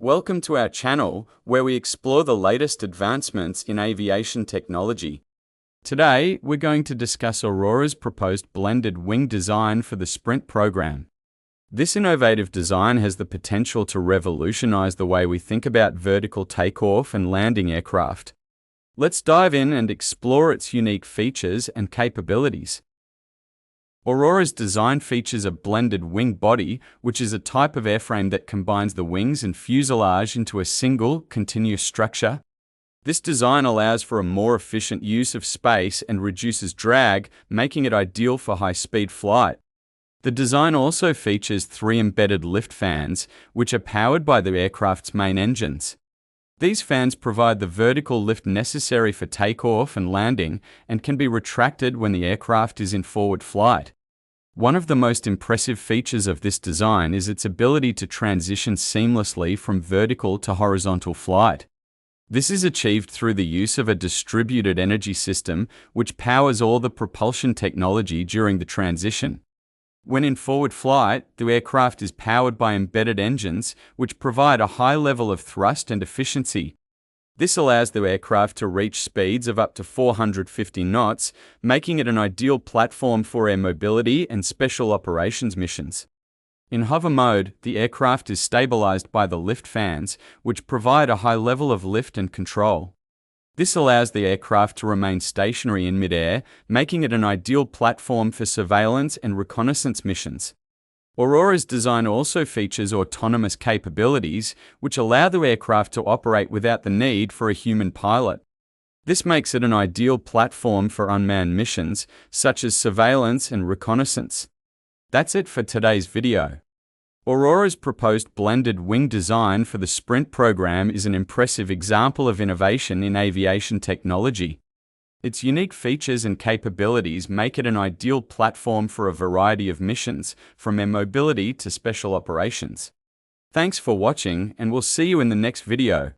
Welcome to our channel, where we explore the latest advancements in aviation technology. Today, we're going to discuss Aurora's proposed blended wing design for the Sprint program. This innovative design has the potential to revolutionize the way we think about vertical takeoff and landing aircraft. Let's dive in and explore its unique features and capabilities. Aurora's design features a blended wing body, which is a type of airframe that combines the wings and fuselage into a single, continuous structure. This design allows for a more efficient use of space and reduces drag, making it ideal for high-speed flight. The design also features 3 embedded lift fans, which are powered by the aircraft's main engines. These fans provide the vertical lift necessary for takeoff and landing and can be retracted when the aircraft is in forward flight. One of the most impressive features of this design is its ability to transition seamlessly from vertical to horizontal flight. This is achieved through the use of a distributed energy system which powers all the propulsion technology during the transition. When in forward flight, the aircraft is powered by embedded engines, which provide a high level of thrust and efficiency. This allows the aircraft to reach speeds of up to 450 knots, making it an ideal platform for air mobility and special operations missions. In hover mode, the aircraft is stabilized by the lift fans, which provide a high level of lift and control. This allows the aircraft to remain stationary in midair, making it an ideal platform for surveillance and reconnaissance missions. Aurora's design also features autonomous capabilities, which allow the aircraft to operate without the need for a human pilot. This makes it an ideal platform for unmanned missions, such as surveillance and reconnaissance. That's it for today's video. Aurora's proposed blended wing design for the Sprint program is an impressive example of innovation in aviation technology. Its unique features and capabilities make it an ideal platform for a variety of missions, from air mobility to special operations. Thanks for watching, and we'll see you in the next video.